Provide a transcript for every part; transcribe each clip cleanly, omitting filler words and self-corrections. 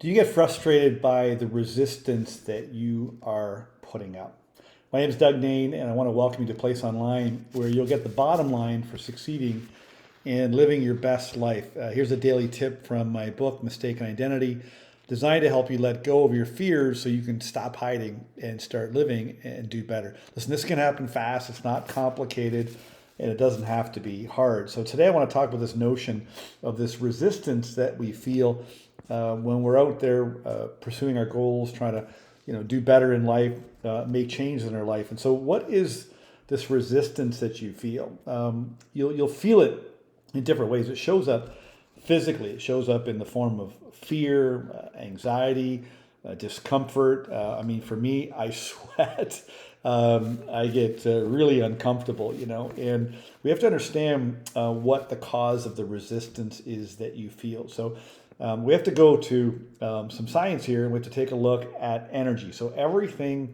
Do you get frustrated by the resistance that you are putting up? My name is Doug Nain, and I want to welcome you to Place Online, where you'll get the bottom line for succeeding and living your best life. Here's a daily tip from my book, Mistaken Identity, designed to help you let go of your fears so you can stop hiding and start living and do better. Listen, this can happen fast, it's not complicated, and it doesn't have to be hard. So today I want to talk about this notion of this resistance that we feel when we're out there pursuing our goals, trying to do better in life, make changes in our life. And so what is this resistance that you feel? You'll feel it in different ways. It shows up physically. It shows up in the form of fear, anxiety, discomfort. For me, I sweat. I get really uncomfortable, and we have to understand what the cause of the resistance is that you feel. So we have to go to some science here, and we have to take a look at energy. So everything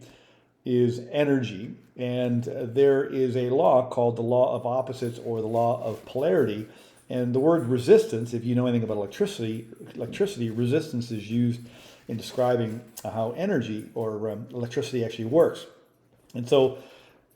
is energy, and there is a law called the law of opposites, or the law of polarity. And the word resistance, if you know anything about electricity, resistance is used in describing how energy or electricity actually works. And so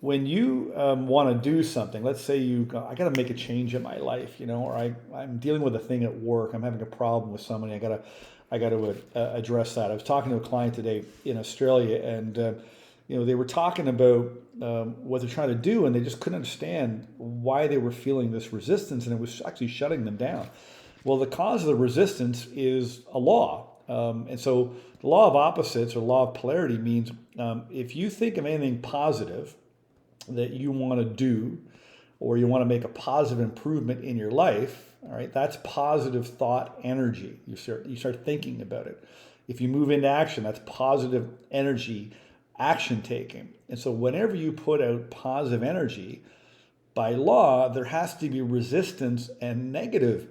when you want to do something, let's say I got to make a change in my life, or I'm dealing with a thing at work, I'm having a problem with somebody, I got to address that. I was talking to a client today in Australia, and they were talking about what they're trying to do, and they just couldn't understand why they were feeling this resistance, and it was actually shutting them down. Well, the cause of the resistance is a law. And so the law of opposites, or law of polarity, means if you think of anything positive that you want to do, or you want to make a positive improvement in your life, all right, that's positive thought energy. You start thinking about it. If you move into action, that's positive energy, action taking. And so whenever you put out positive energy, by law, there has to be resistance and negative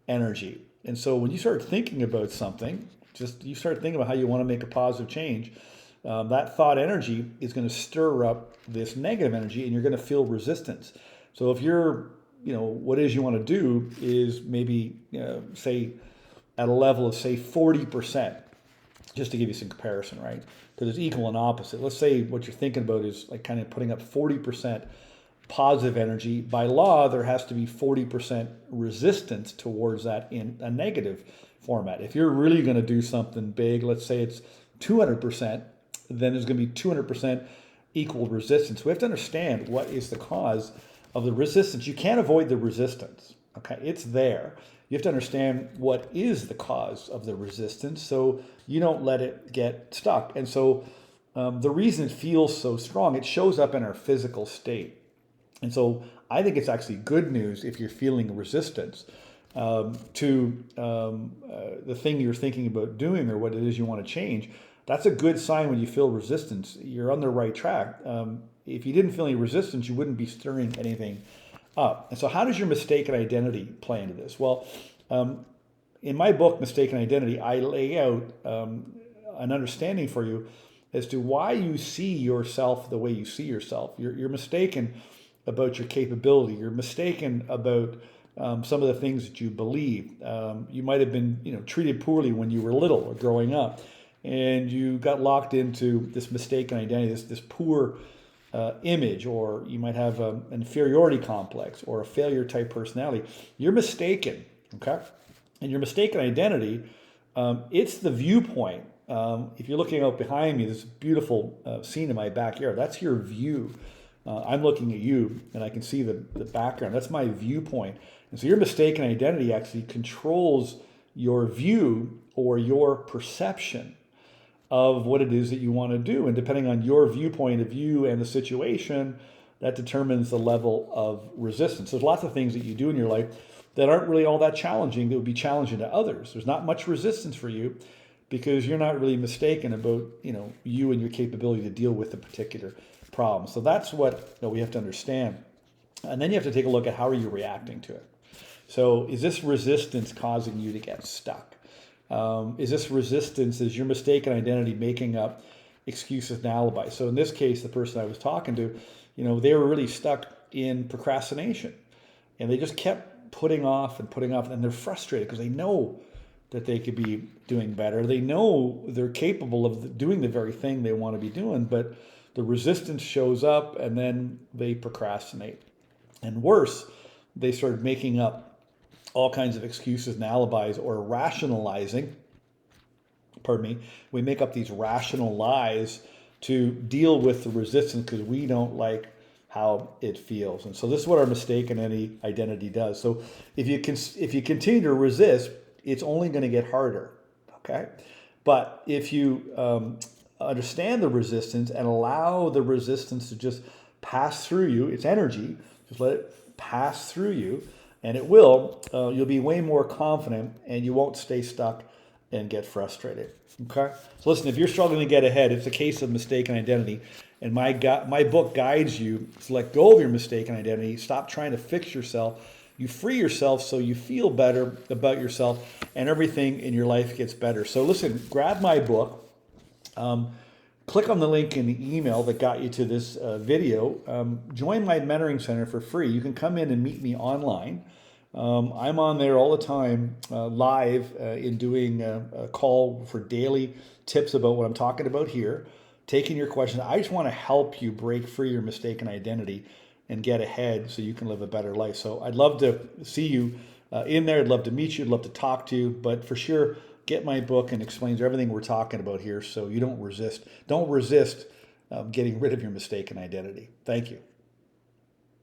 energy. And so when you start thinking about something, you start thinking about how you want to make a positive change, that thought energy is going to stir up this negative energy, and you're going to feel resistance. So if you're, what it is you want to do is maybe, say, at a level of, say, 40%, just to give you some comparison, right? Because it's equal and opposite. Let's say what you're thinking about is like kind of putting up 40% positive energy. By law, there has to be 40% resistance towards that in a negative format. If you're really going to do something big, let's say it's 200%, then there's going to be 200% equal resistance. We have to understand what is the cause of the resistance. You can't avoid the resistance, okay? It's there. You have to understand what is the cause of the resistance so you don't let it get stuck. And so the reason it feels so strong, it shows up in our physical state. And so I think it's actually good news if you're feeling resistance to the thing you're thinking about doing, or what it is you want to change. That's a good sign. When you feel resistance, you're on the right track. If you didn't feel any resistance, you wouldn't be stirring anything up. And so how does your mistaken identity play into this? Well, in my book, Mistaken Identity, I lay out an understanding for you as to why you see yourself the way you see yourself. You're mistaken about your capability. You're mistaken about some of the things that you believe. You might have been, treated poorly when you were little or growing up, and you got locked into this mistaken identity, this poor image, or you might have an inferiority complex or a failure type personality. You're mistaken, okay? And your mistaken identity, it's the viewpoint. If you're looking out behind me, this beautiful scene in my backyard, that's your view. I'm looking at you, and I can see the background. That's my viewpoint. And so your mistaken identity actually controls your view or your perception of what it is that you want to do. And depending on your viewpoint of you and the situation, that determines the level of resistance. There's lots of things that you do in your life that aren't really all that challenging, that would be challenging to others. There's not much resistance for you because you're not really mistaken about, you and your capability to deal with a particular problem. So that's what we have to understand. And then you have to take a look at how are you reacting to it. So is this resistance causing you to get stuck? Is this resistance, is your mistaken identity making up excuses and alibis? So in this case, the person I was talking to, they were really stuck in procrastination, and they just kept putting off, and they're frustrated because they know that they could be doing better. They know they're capable of doing the very thing they want to be doing, but the resistance shows up and then they procrastinate. And worse, they start making up all kinds of excuses and alibis or rationalizing. Pardon me. We make up these rational lies to deal with the resistance because we don't like how it feels. And so this is what our mistaken identity does. So if you continue to resist, it's only going to get harder. Okay, but if you understand the resistance and allow the resistance to just pass through you, it's energy. Just let it pass through you, and it will. You'll be way more confident, and you won't stay stuck and get frustrated. Okay, so listen, if you're struggling to get ahead, it's a case of mistaken identity, and my book guides you to let go of your mistaken identity. Stop trying to fix yourself. You free yourself so you feel better about yourself, and everything in your life gets better. So listen, grab my book. Click on the link in the email that got you to this video. Join my mentoring center for free. You can come in and meet me online. I'm on there all the time, live, in doing a call for daily tips about what I'm talking about here, taking your questions. I just want to help you break free your mistaken identity and get ahead so you can live a better life. So I'd love to see you in there. I'd love to meet you. I'd love to talk to you. But for sure, get my book and explains everything we're talking about here so you don't resist. Don't resist getting rid of your mistaken identity. Thank you.